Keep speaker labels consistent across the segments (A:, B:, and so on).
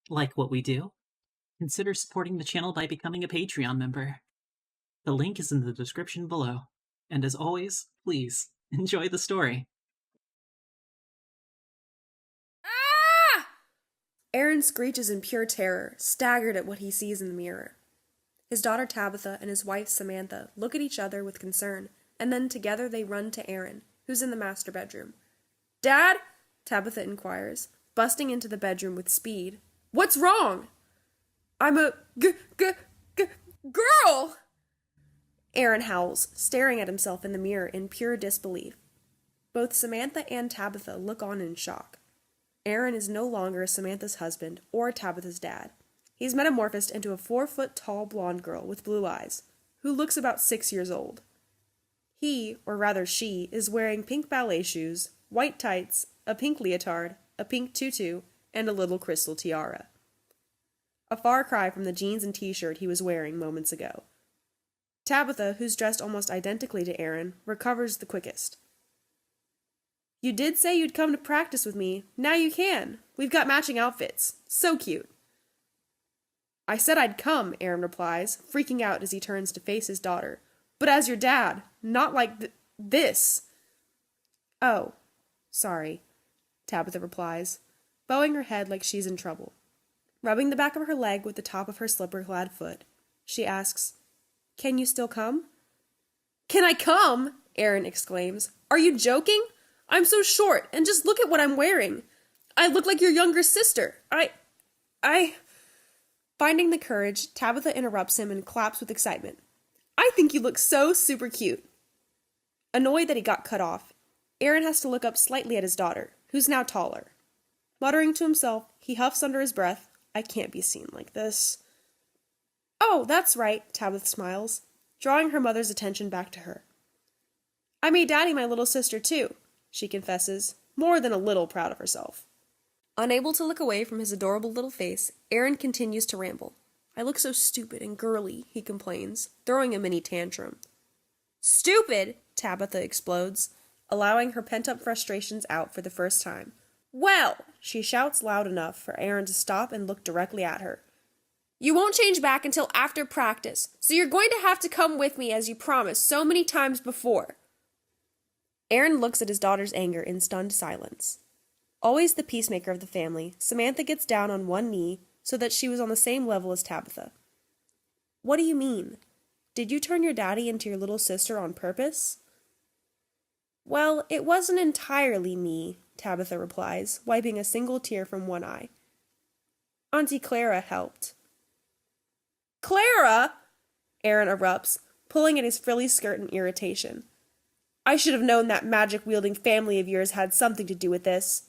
A: Like what we do? Consider supporting the channel by becoming a Patreon member. The link is in the description below. And as always, please enjoy the story.
B: Ah! Aaron screeches in pure terror, staggered at what he sees in the mirror. His daughter Tabitha and his wife Samantha look at each other with concern, and then together they run to Aaron, who's in the master bedroom. "Dad?" Tabitha inquires, busting into the bedroom with speed. "What's wrong?" "I'm a girl!" Aaron howls, staring at himself in the mirror in pure disbelief. Both Samantha and Tabitha look on in shock. Aaron is no longer Samantha's husband or Tabitha's dad. He's metamorphosed into a 4-foot-tall blonde girl with blue eyes, who looks about 6 years old. He, or rather she, is wearing pink ballet shoes, white tights, a pink leotard, a pink tutu, and a little crystal tiara. A far cry from the jeans and t-shirt he was wearing moments ago. Tabitha, who's dressed almost identically to Aaron, recovers the quickest. "You did say you'd come to practice with me. Now you can. We've got matching outfits. So cute." "I said I'd come," Aaron replies, freaking out as he turns to face his daughter. "But as your dad, not like this." "Oh, sorry," Tabitha replies, bowing her head like she's in trouble. Rubbing the back of her leg with the top of her slipper-clad foot, she asks, "Can you still come?" "Can I come?" Aaron exclaims. "Are you joking? I'm so short, and just look at what I'm wearing. I look like your younger sister. I... Finding the courage, Tabitha interrupts him and claps with excitement. "I think you look so super cute." Annoyed that he got cut off, Aaron has to look up slightly at his daughter, who's now taller. Muttering to himself, he huffs under his breath, "I can't be seen like this." "Oh, that's right," Tabitha smiles, drawing her mother's attention back to her. "I made Daddy my little sister too," she confesses, more than a little proud of herself. Unable to look away from his adorable little face, Aaron continues to ramble. "I look so stupid and girly," he complains, throwing a mini tantrum. "Stupid!" Tabitha explodes, allowing her pent-up frustrations out for the first time. "Well!" she shouts loud enough for Aaron to stop and look directly at her. "You won't change back until after practice, so you're going to have to come with me as you promised so many times before." Aaron looks at his daughter's anger in stunned silence. Always the peacemaker of the family, Samantha gets down on one knee so that she was on the same level as Tabitha. "What do you mean? Did you turn your daddy into your little sister on purpose?" "Well, it wasn't entirely me," Tabitha replies, wiping a single tear from one eye. "Auntie Clara helped." "Clara!" Aaron erupts, pulling at his frilly skirt in irritation. "I should have known that magic-wielding family of yours had something to do with this."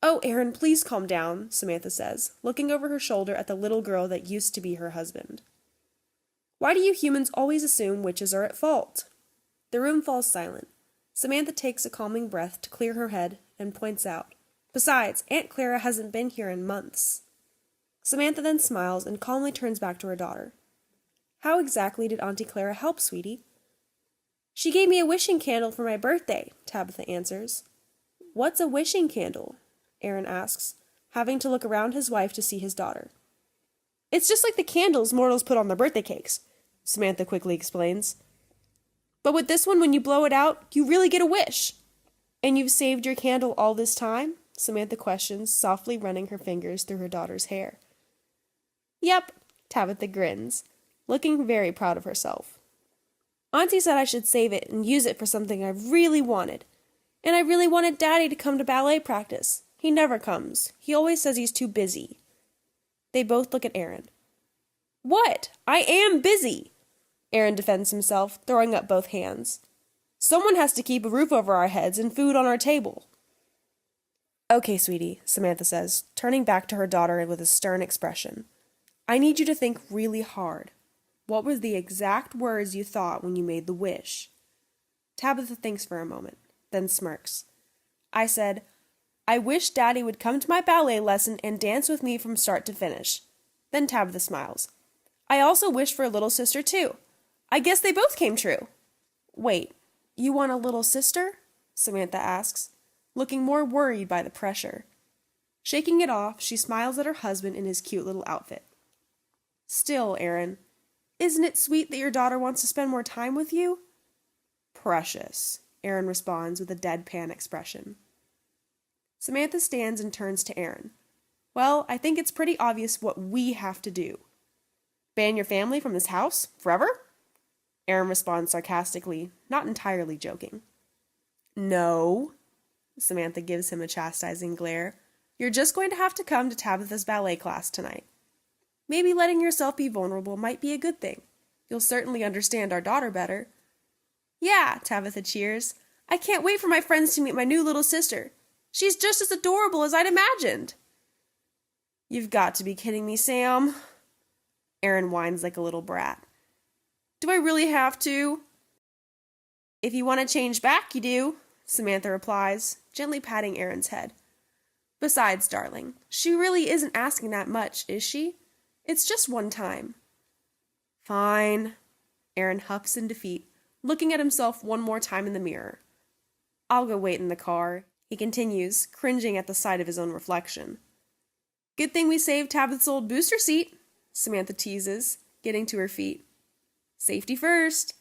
B: "Oh, Aaron, please calm down," Samantha says, looking over her shoulder at the little girl that used to be her husband. "Why do you humans always assume witches are at fault?" The room falls silent. Samantha takes a calming breath to clear her head and points out, "Besides, Aunt Clara hasn't been here in months." Samantha then smiles and calmly turns back to her daughter. "How exactly did Auntie Clara help, sweetie?" "She gave me a wishing candle for my birthday," Tabitha answers. "What's a wishing candle?" Aaron asks, having to look around his wife to see his daughter. "It's just like the candles mortals put on their birthday cakes," Samantha quickly explains. "But with this one, when you blow it out, you really get a wish." "And you've saved your candle all this time?" Samantha questions, softly running her fingers through her daughter's hair. "Yep," Tabitha grins, looking very proud of herself. "Auntie said I should save it and use it for something I really wanted. And I really wanted Daddy to come to ballet practice. He never comes. He always says he's too busy." They both look at Aaron. "What? I am busy!" Aaron defends himself, throwing up both hands. "Someone has to keep a roof over our heads and food on our table." "Okay, sweetie," Samantha says, turning back to her daughter with a stern expression. "I need you to think really hard. What were the exact words you thought when you made the wish?" Tabitha thinks for a moment, then smirks. "I said, I wish Daddy would come to my ballet lesson and dance with me from start to finish." Then Tabitha smiles. "I also wished for a little sister too. I guess they both came true." "Wait, you want a little sister?" Samantha asks, looking more worried by the pressure. Shaking it off, she smiles at her husband in his cute little outfit. Still, Aaron, isn't it sweet that your daughter wants to spend more time with you? Precious, Aaron responds with a deadpan expression. Samantha stands and turns to Aaron. Well, I think it's pretty obvious what we have to do. Ban your family from this house? Forever? Aaron responds sarcastically, not entirely joking. No, Samantha gives him a chastising glare. You're just going to have to come to Tabitha's ballet class tonight. Maybe letting yourself be vulnerable might be a good thing. You'll certainly understand our daughter better. Yeah, Tabitha cheers. I can't wait for my friends to meet my new little sister. She's just as adorable as I'd imagined. You've got to be kidding me, Sam. Aaron whines like a little brat. Do I really have to? If you want to change back, you do, Samantha replies, gently patting Aaron's head. Besides, darling, she really isn't asking that much, is she? It's just one time. Fine, Aaron huffs in defeat, looking at himself one more time in the mirror. I'll go wait in the car, he continues, cringing at the sight of his own reflection. Good thing we saved Tabitha's old booster seat, Samantha teases, getting to her feet. Safety first.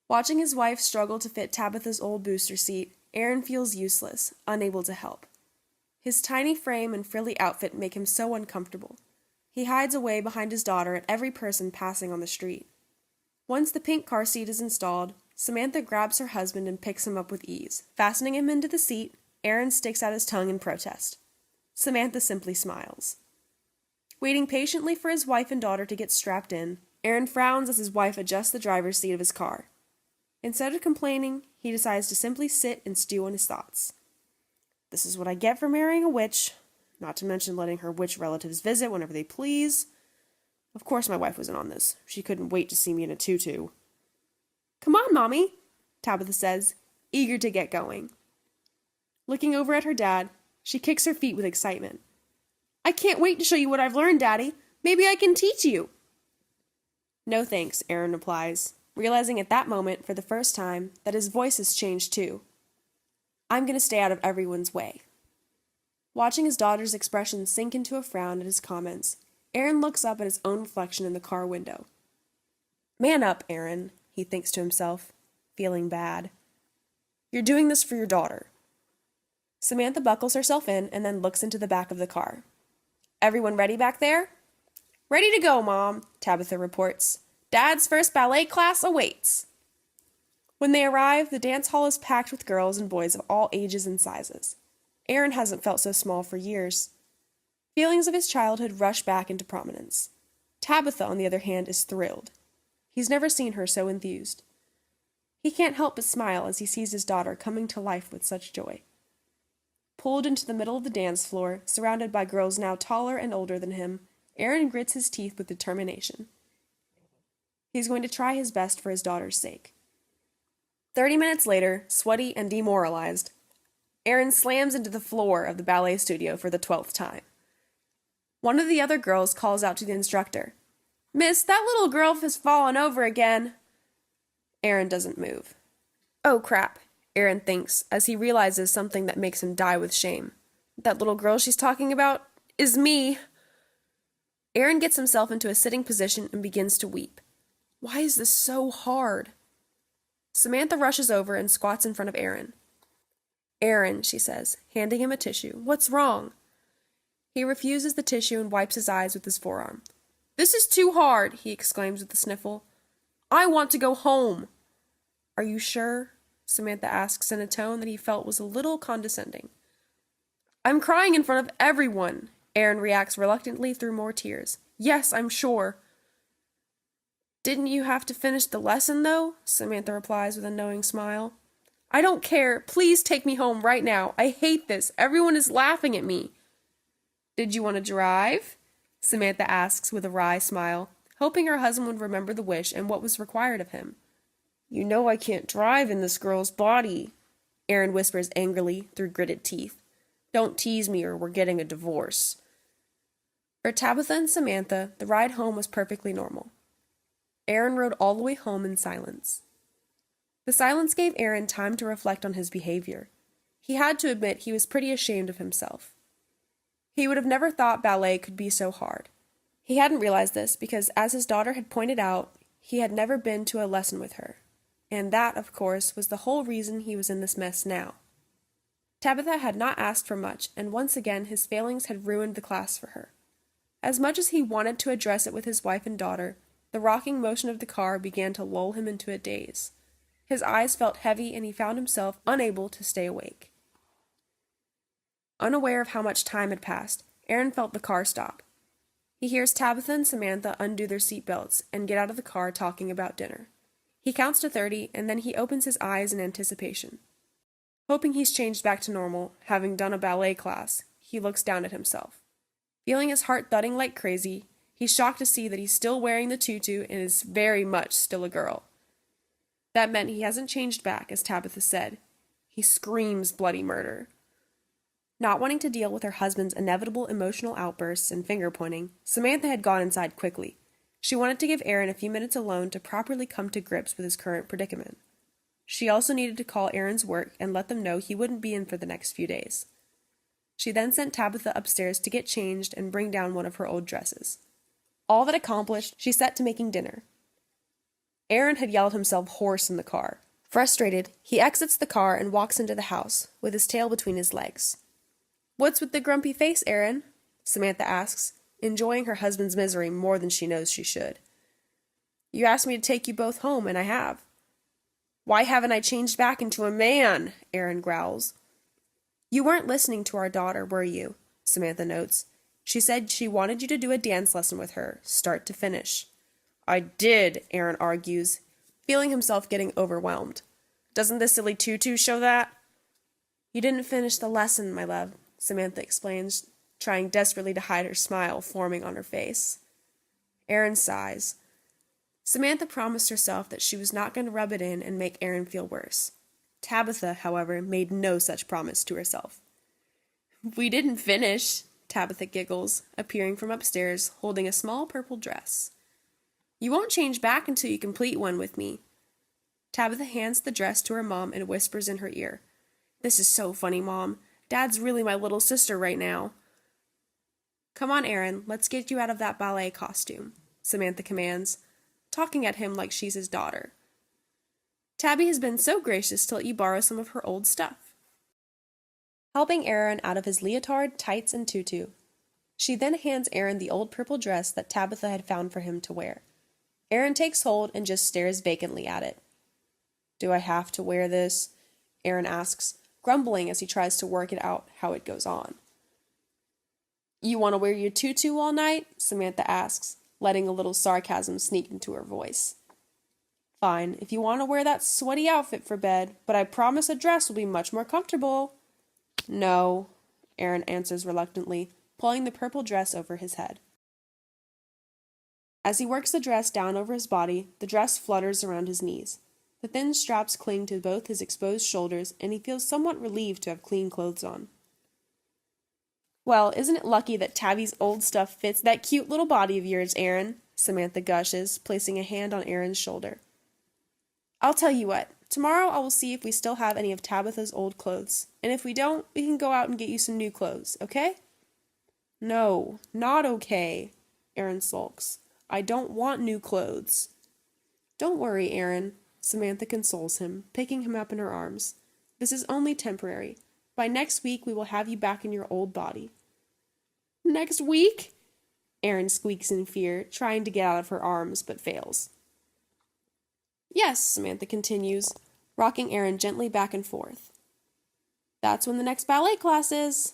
B: Watching his wife struggle to fit Tabitha's old booster seat, Aaron feels useless, unable to help. His tiny frame and frilly outfit make him so uncomfortable. He hides away behind his daughter at every person passing on the street. Once the pink car seat is installed, Samantha grabs her husband and picks him up with ease. Fastening him into the seat, Aaron sticks out his tongue in protest. Samantha simply smiles. Waiting patiently for his wife and daughter to get strapped in, Aaron frowns as his wife adjusts the driver's seat of his car. Instead of complaining, he decides to simply sit and stew on his thoughts. This is what I get for marrying a witch, not to mention letting her witch relatives visit whenever they please. Of course my wife wasn't on this. She couldn't wait to see me in a tutu. Come on, Mommy, Tabitha says, eager to get going. Looking over at her dad, she kicks her feet with excitement. I can't wait to show you what I've learned, Daddy. Maybe I can teach you. No thanks, Aaron replies, realizing at that moment, for the first time, that his voice has changed too. I'm going to stay out of everyone's way. Watching his daughter's expression sink into a frown at his comments, Aaron looks up at his own reflection in the car window. Man up, Aaron, he thinks to himself, feeling bad. You're doing this for your daughter. Samantha buckles herself in and then looks into the back of the car. Everyone ready back there? Ready to go, Mom, Tabitha reports. Dad's first ballet class awaits. When they arrive, the dance hall is packed with girls and boys of all ages and sizes. Aaron hasn't felt so small for years. Feelings of his childhood rush back into prominence. Tabitha, on the other hand, is thrilled. He's never seen her so enthused. He can't help but smile as he sees his daughter coming to life with such joy. Pulled into the middle of the dance floor, surrounded by girls now taller and older than him, Aaron grits his teeth with determination. He's going to try his best for his daughter's sake. 30 minutes later, sweaty and demoralized, Aaron slams into the floor of the ballet studio for the 12th time. One of the other girls calls out to the instructor, Miss, that little girl has fallen over again. Aaron doesn't move. Oh crap, Aaron thinks as he realizes something that makes him die with shame. That little girl she's talking about is me. Aaron gets himself into a sitting position and begins to weep. Why is this so hard? Samantha rushes over and squats in front of Aaron. Aaron, she says, handing him a tissue. What's wrong? He refuses the tissue and wipes his eyes with his forearm. This is too hard, he exclaims with a sniffle. I want to go home. Are you sure? Samantha asks in a tone that he felt was a little condescending. I'm crying in front of everyone, Aaron reacts reluctantly through more tears. Yes, I'm sure. Didn't you have to finish the lesson, though? Samantha replies with a knowing smile. I don't care. Please take me home right now. I hate this. Everyone is laughing at me. Did you want to drive? Samantha asks with a wry smile, hoping her husband would remember the wish and what was required of him. You know I can't drive in this girl's body, Aaron whispers angrily through gritted teeth. Don't tease me or we're getting a divorce. For Tabitha and Samantha, the ride home was perfectly normal. Aaron rode all the way home in silence. The silence gave Aaron time to reflect on his behavior. He had to admit he was pretty ashamed of himself. He would have never thought ballet could be so hard. He hadn't realized this because, as his daughter had pointed out, he had never been to a lesson with her. And that, of course, was the whole reason he was in this mess now. Tabitha had not asked for much, and once again his failings had ruined the class for her. As much as he wanted to address it with his wife and daughter, the rocking motion of the car began to lull him into a daze. His eyes felt heavy, and he found himself unable to stay awake. Unaware of how much time had passed, Aaron felt the car stop. He hears Tabitha and Samantha undo their seatbelts and get out of the car talking about dinner. He counts to 30, and then he opens his eyes in anticipation. Hoping he's changed back to normal, having done a ballet class, he looks down at himself. Feeling his heart thudding like crazy, he's shocked to see that he's still wearing the tutu and is very much still a girl. That meant he hasn't changed back, as Tabitha said. He screams bloody murder. Not wanting to deal with her husband's inevitable emotional outbursts and finger-pointing, Samantha had gone inside quickly. She wanted to give Aaron a few minutes alone to properly come to grips with his current predicament. She also needed to call Aaron's work and let them know he wouldn't be in for the next few days. She then sent Tabitha upstairs to get changed and bring down one of her old dresses. All that accomplished, she set to making dinner. Aaron had yelled himself hoarse in the car. Frustrated, he exits the car and walks into the house, with his tail between his legs. "What's with the grumpy face, Aaron?" Samantha asks, enjoying her husband's misery more than she knows she should. "You asked me to take you both home, and I have." "Why haven't I changed back into a man?" Aaron growls. "You weren't listening to our daughter, were you?" Samantha notes. "She said she wanted you to do a dance lesson with her, start to finish." "I did," Aaron argues, feeling himself getting overwhelmed. "Doesn't this silly tutu show that?" "You didn't finish the lesson, my love," Samantha explains, trying desperately to hide her smile forming on her face. Aaron sighs. Samantha promised herself that she was not going to rub it in and make Aaron feel worse. Tabitha, however, made no such promise to herself. "We didn't finish," Tabitha giggles, appearing from upstairs, holding a small purple dress. "You won't change back until you complete one with me." Tabitha hands the dress to her mom and whispers in her ear, "This is so funny, Mom. Dad's really my little sister right now." "Come on, Aaron, let's get you out of that ballet costume," Samantha commands, talking at him like she's his daughter. "Tabi has been so gracious to let you borrow some of her old stuff." Helping Aaron out of his leotard, tights, and tutu, she then hands Aaron the old purple dress that Tabitha had found for him to wear. Aaron takes hold and just stares vacantly at it. "Do I have to wear this?" Aaron asks, grumbling as he tries to work it out how it goes on. "You want to wear your tutu all night?" Samantha asks, letting a little sarcasm sneak into her voice. "Fine, if you want to wear that sweaty outfit for bed, but I promise a dress will be much more comfortable." "No," Aaron answers reluctantly, pulling the purple dress over his head. As he works the dress down over his body, the dress flutters around his knees. The thin straps cling to both his exposed shoulders, and he feels somewhat relieved to have clean clothes on. "Well, isn't it lucky that Tabi's old stuff fits that cute little body of yours, Aaron?" Samantha gushes, placing a hand on Aaron's shoulder. "I'll tell you what, tomorrow I will see if we still have any of Tabitha's old clothes, and if we don't, we can go out and get you some new clothes, okay?" "No, not okay," Aaron sulks. "I don't want new clothes." "Don't worry, Aaron," Samantha consoles him, picking him up in her arms. "This is only temporary. By next week we will have you back in your old body." "Next week?" Aaron squeaks in fear, trying to get out of her arms, but fails. "Yes," Samantha continues, rocking Aaron gently back and forth. "That's when the next ballet class is."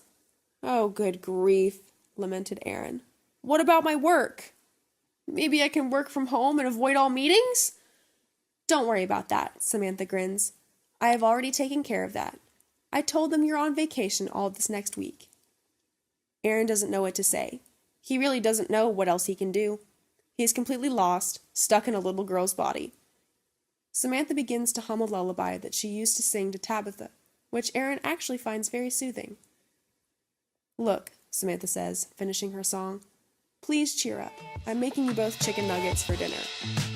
B: "Oh, good grief," lamented Aaron. "What about my work? Maybe I can work from home and avoid all meetings?" "Don't worry about that," Samantha grins. "I have already taken care of that. I told them you're on vacation all this next week." Aaron doesn't know what to say. He really doesn't know what else he can do. He is completely lost, stuck in a little girl's body. Samantha begins to hum a lullaby that she used to sing to Tabitha, which Aaron actually finds very soothing. "Look," Samantha says, finishing her song, "please cheer up. I'm making you both chicken nuggets for dinner."